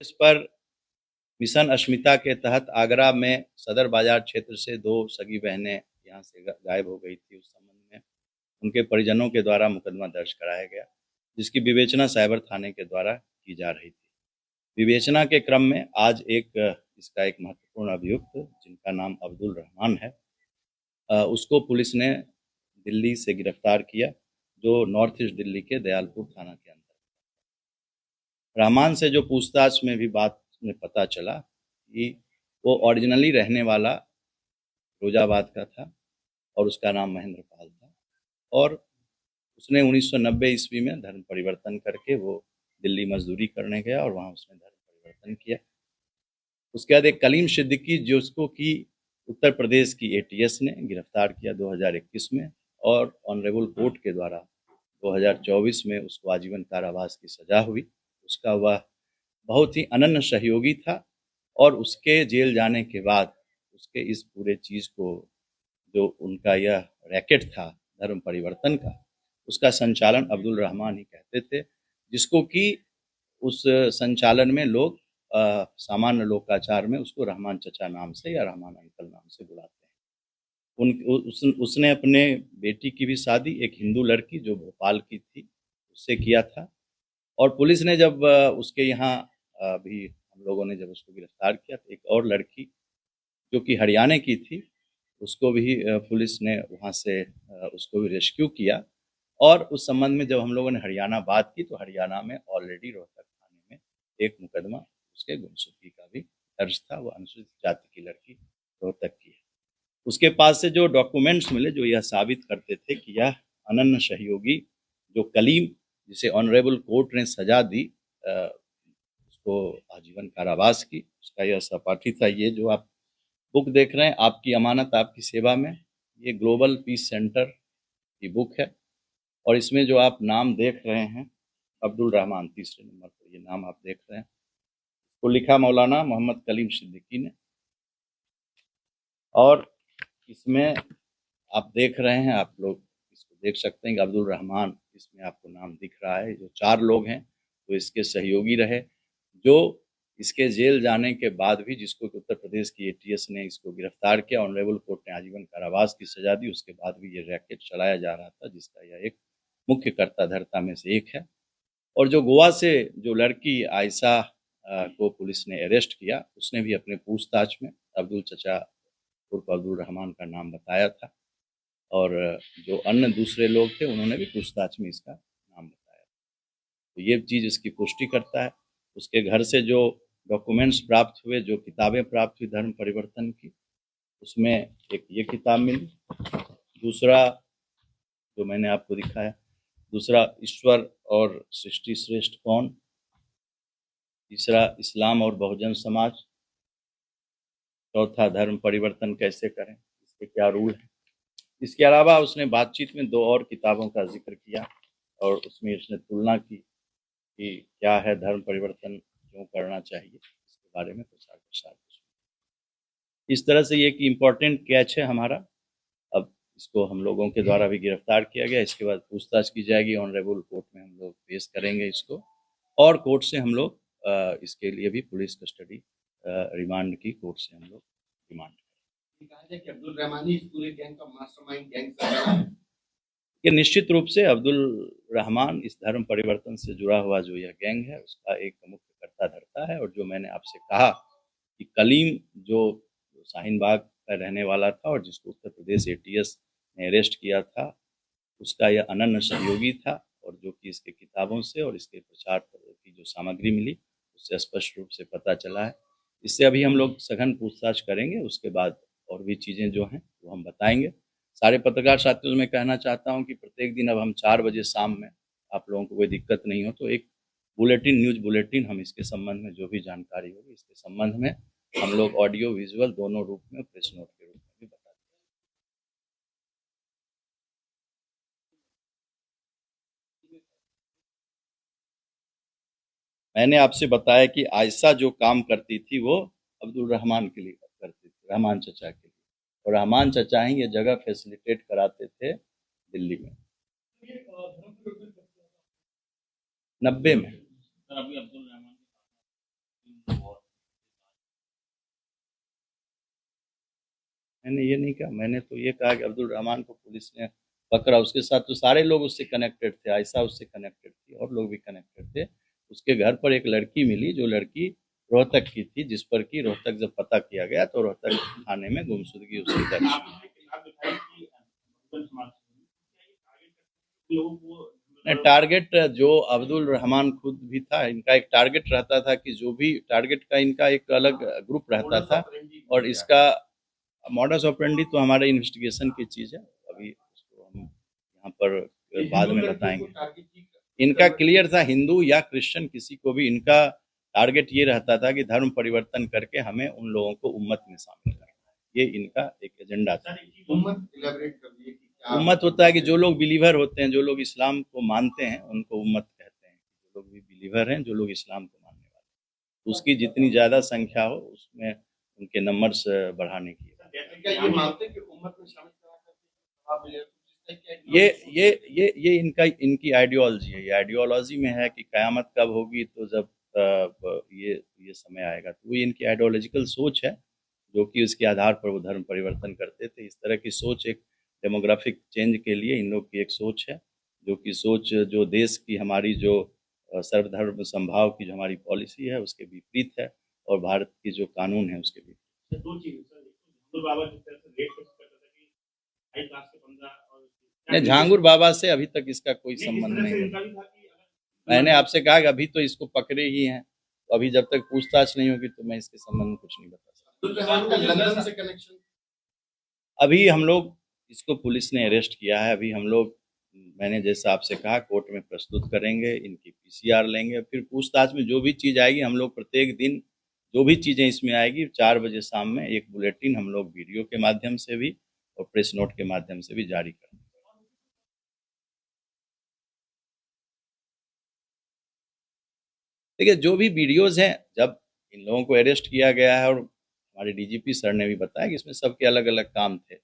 इस पर मिशन अश्मिता के तहत आगरा में सदर बाजार क्षेत्र से 2 सगी बहनें यहाँ से गायब हो गई थी। उस संबंध में उनके परिजनों के द्वारा मुकदमा दर्ज कराया गया, जिसकी विवेचना साइबर थाने के द्वारा की जा रही थी। विवेचना के क्रम में आज इसका एक महत्वपूर्ण अभियुक्त, जिनका नाम अब्दुल रहमान है, उसको पुलिस ने दिल्ली से गिरफ्तार किया, जो नॉर्थ ईस्ट दिल्ली के दयालपुर थाना के अंदर। रहमान से जो पूछताछ में भी बात में पता चला कि वो ओरिजिनली रहने वाला फिरोजाबाद का था और उसका नाम महेंद्र पाल था, और उसने 1990 ईस्वी में धर्म परिवर्तन करके वो दिल्ली मजदूरी करने गया और वहाँ उसने धर्म परिवर्तन किया। उसके बाद एक कलीम सिद्दीकी, जिसको कि उत्तर प्रदेश की एटीएस ने गिरफ्तार किया 2021 में, और ऑनरेबल कोर्ट के द्वारा 2024 में उसको आजीवन कारावास की सजा हुई। उसका वह बहुत ही अनन्य सहयोगी था, और उसके जेल जाने के बाद उसके इस पूरे चीज़ को, जो उनका यह रैकेट था धर्म परिवर्तन का, उसका संचालन अब्दुल रहमान ही कहते थे, जिसको कि उस संचालन में लोग सामान्य लोकाचार में उसको रहमान चचा नाम से या रहमान अंकल नाम से बुलाते हैं। उसने अपने बेटी की भी शादी एक हिंदू लड़की जो भोपाल की थी उससे किया था, और पुलिस ने जब उसके यहाँ भी हम लोगों ने जब उसको गिरफ्तार किया तो एक और लड़की जो कि हरियाणा की थी, उसको भी पुलिस ने वहाँ से उसको भी रेस्क्यू किया। और उस संबंध में जब हम लोगों ने हरियाणा बात की तो हरियाणा में ऑलरेडी रोहतक थाने में एक मुकदमा उसके गुमशुदगी का भी दर्ज था। वो अनुसूचित जाति की लड़की रोहतक की है। उसके पास से जो डॉक्यूमेंट्स मिले जो यह साबित करते थे कि यह अनन्य सहयोगी जो कलीम, जिसे ऑनरेबल कोर्ट ने सजा दी उसको आजीवन कारावास की, उसका यह सहपाठी था। ये जो आप बुक देख रहे हैं, आपकी अमानत आपकी सेवा में, ये ग्लोबल पीस सेंटर की बुक है, और इसमें जो आप नाम देख रहे हैं अब्दुल रहमान, तीसरे नंबर पर ये नाम आप देख रहे हैं, तो लिखा मौलाना मोहम्मद कलीम सिद्दीकी ने। और इसमें आप देख रहे हैं, आप लोग इसको देख सकते हैं कि अब्दुल रहमान, इसमें आपको नाम दिख रहा है। जो 4 लोग हैं वो इसके सहयोगी रहे, जो इसके जेल जाने के बाद भी, जिसको उत्तर प्रदेश की एटीएस ने इसको गिरफ्तार किया, ऑनरेबल कोर्ट ने आजीवन कारावास की सजा दी, उसके बाद भी ये रैकेट चलाया जा रहा था, जिसका यह एक मुख्य कर्ता धर्ता में से एक है। और जो गोवा से जो लड़की आयशा को पुलिस ने अरेस्ट किया, उसने भी अपने पूछताछ में अब्दुल चचा उर्फ अब्दुल रहमान का नाम बताया था, और जो अन्य दूसरे लोग थे उन्होंने भी पूछताछ में इसका नाम बताया। तो ये चीज़ इसकी पुष्टि करता है। उसके घर से जो डॉक्यूमेंट्स प्राप्त हुए, जो किताबें प्राप्त हुई धर्म परिवर्तन की, उसमें एक ये किताब मिली, दूसरा जो मैंने आपको दिखाया, दूसरा ईश्वर और सृष्टि श्रेष्ठ कौन, तीसरा इस्लाम और बहुजन समाज, चौथा धर्म परिवर्तन कैसे करें, इसके क्या रूल हैं। इसके अलावा उसने बातचीत में 2 और किताबों का जिक्र किया, और उसमें उसने तुलना की कि क्या है धर्म परिवर्तन, क्यों करना चाहिए, इसके बारे में प्रचार प्रसार। इस तरह से ये एक इम्पॉर्टेंट कैच है हमारा। अब इसको हम लोगों के द्वारा भी गिरफ्तार किया गया, इसके बाद पूछताछ की जाएगी, ऑनरेबल कोर्ट में हम लोग पेश करेंगे इसको, और कोर्ट से हम लोग इसके लिए भी पुलिस कस्टडी रिमांड की कोर्ट से हम लोग डिमांड करें। अब्दुल रहमानी इस पूरे गैंग का मास्टरमाइंड गैंग ये निश्चित रूप से अब्दुल रहमान इस धर्म परिवर्तन से जुड़ा हुआ जो यह गैंग है उसका एक मुख्य कर्ता धर्ता है। और जो मैंने आपसे कहा कि कलीम जो शाहीन बाग का रहने वाला था और जिसको उत्तर प्रदेश एटीएस ने अरेस्ट किया था, उसका यह अनन्य सहयोगी था, और जो कि इसके किताबों से और इसके प्रचार की जो सामग्री मिली उससे स्पष्ट रूप से पता चला है। इससे अभी हम लोग सघन पूछताछ करेंगे, उसके बाद और भी चीज़ें जो हैं वो हम बताएंगे। सारे पत्रकार साथियों से मैं कहना चाहता हूं कि प्रत्येक दिन अब हम 4 बजे शाम में, आप लोगों को कोई दिक्कत नहीं हो तो एक बुलेटिन, न्यूज़ बुलेटिन, हम इसके संबंध में जो भी जानकारी होगी इसके संबंध में हम लोग ऑडियो विजुअल दोनों रूप में, प्रेस नोट के रूप में भी बता देंगे। मैंने आपसे बताया कि आयशा जो काम करती थी वो अब्दुल रहमान के लिए करती थी, रहमान चचा के लिए, और रहमान चचा ही ये जगह फैसिलिटेट कराते थे दिल्ली में 90 में। मैंने ये नहीं कहा, मैंने तो ये कहा कि अब्दुल रहमान को पुलिस ने पकड़ा, उसके साथ तो सारे लोग उससे कनेक्टेड थे, आयशा उससे कनेक्टेड थी और लोग भी कनेक्टेड थे। उसके घर पर एक लड़की मिली, जो लड़की रोहतक की थी, जिस पर कि रोहतक जब पता किया गया तो रोहतक थाने में गुमशुदगी उसकी दर्ज हुई। टारगेट जो अब्दुल रहमान खुद भी था, इनका एक टारगेट रहता था कि जो भी टारगेट का इनका एक अलग ग्रुप रहता था, और इसका मॉडस ऑपरेंडी तो हमारे इन्वेस्टिगेशन की चीज़ है, अभी उसको हम यहाँ पर बाद में बताएंगे। इनका क्लियर था, हिंदू या क्रिश्चियन किसी को भी इनका टारगेट ये रहता था कि धर्म परिवर्तन करके हमें उन लोगों को उम्मत में शामिल करना है, ये इनका एक एजेंडा था। उम्मत होता है कि जो लोग बिलीवर होते हैं, जो लोग इस्लाम को मानते हैं, उनको उम्मत कहते हैं। जो लोग भी बिलीवर हैं, जो लोग इस्लाम को मानने वाले, उसकी जितनी ज़्यादा संख्या हो उसमें उनके नंबर्स बढ़ाने की। ये मानते हैं कि उम्मत में शामिल ये इनका इनकी आइडियोलॉजी है। ये आइडियोलॉजी में है कि कयामत कब होगी, तो जब ये समय आएगा, तो ये इनकी आइडियोलॉजिकल सोच है, जो कि उसके आधार पर वो धर्म परिवर्तन करते थे। इस तरह की सोच एक डेमोग्राफिक चेंज के लिए इन लोग की एक सोच है, जो कि सोच जो देश की हमारी जो सर्वधर्म संभाव की जो हमारी पॉलिसी है उसके विपरीत है, और भारत की जो कानून है उसके विपरीत। दो चीजें नहीं, झांगुर बाबा से अभी तक इसका कोई संबंध नहीं है। मैंने आपसे कहा कि अभी तो इसको पकड़े ही हैं, तो अभी जब तक पूछताछ नहीं होगी तो मैं इसके संबंध में कुछ नहीं बता सकता। अभी हम लोग इसको पुलिस ने अरेस्ट किया है। अभी हम लोग, मैंने जैसा आपसे कहा, कोर्ट में प्रस्तुत करेंगे, इनकी पीसीआर लेंगे, फिर पूछताछ में जो भी चीज़ आएगी हम लोग प्रत्येक दिन जो भी चीज़ें इसमें आएगी 4 बजे शाम में एक बुलेटिन हम लोग वीडियो के माध्यम से भी और प्रेस नोट के माध्यम से भी जारी करेंगे। देखिए, जो भी वीडियोज़ हैं, जब इन लोगों को अरेस्ट किया गया है, और हमारे डीजीपी सर ने भी बताया कि इसमें सबके अलग-अलग काम थे।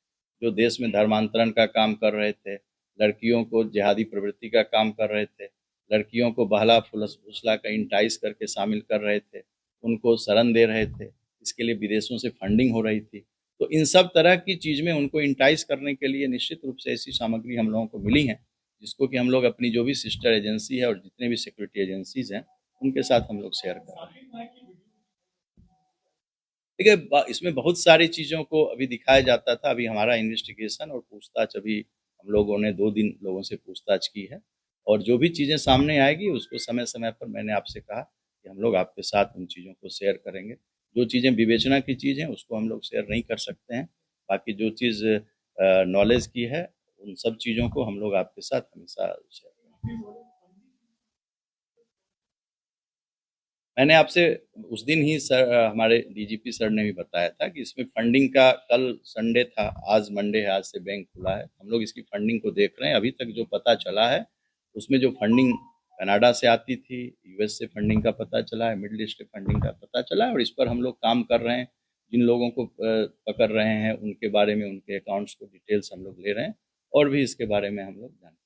जो देश में धर्मांतरण का काम कर रहे थे, लड़कियों को जिहादी प्रवृत्ति का काम कर रहे थे, लड़कियों को बहला फुसला कर इंटाइस करके शामिल कर रहे थे, उनको शरण दे रहे थे, इसके लिए विदेशों से फंडिंग हो रही थी। तो इन सब तरह की चीज़ में उनको इंटाइस करने के लिए निश्चित रूप से ऐसी सामग्री हम लोगों को मिली है, जिसको कि हम लोग अपनी जो भी सिस्टर एजेंसी है और जितने भी सिक्योरिटी एजेंसीज हैं उनके साथ हम लोग शेयर कर रहे हैं। देखिए, इसमें बहुत सारी चीज़ों को अभी दिखाया जाता था। अभी हमारा इन्वेस्टिगेशन और पूछताछ, अभी हम लोगों ने 2 दिन लोगों से पूछताछ की है, और जो भी चीज़ें सामने आएगी उसको समय समय पर, मैंने आपसे कहा कि हम लोग आपके साथ उन चीज़ों को शेयर करेंगे। जो चीज़ें विवेचना की चीज़ हैं उसको हम लोग शेयर नहीं कर सकते हैं, बाकी जो चीज़ नॉलेज की है उन सब चीज़ों को हम लोग आपके साथ हमेशा शेयर करेंगे। मैंने आपसे उस दिन ही सर, हमारे डीजीपी सर ने भी बताया था कि इसमें फंडिंग का, कल संडे था, आज मंडे है, आज से बैंक खुला है, हम लोग इसकी फंडिंग को देख रहे हैं। अभी तक जो पता चला है उसमें जो फंडिंग कनाडा से आती थी, यूएस से फंडिंग का पता चला है, मिडिल ईस्ट से फंडिंग का पता चला है, और इस पर हम लोग काम कर रहे हैं। जिन लोगों को पकड़ रहे हैं उनके बारे में, उनके अकाउंट्स को डिटेल्स हम लोग ले रहे हैं, और भी इसके बारे में हम लोग जानते हैं।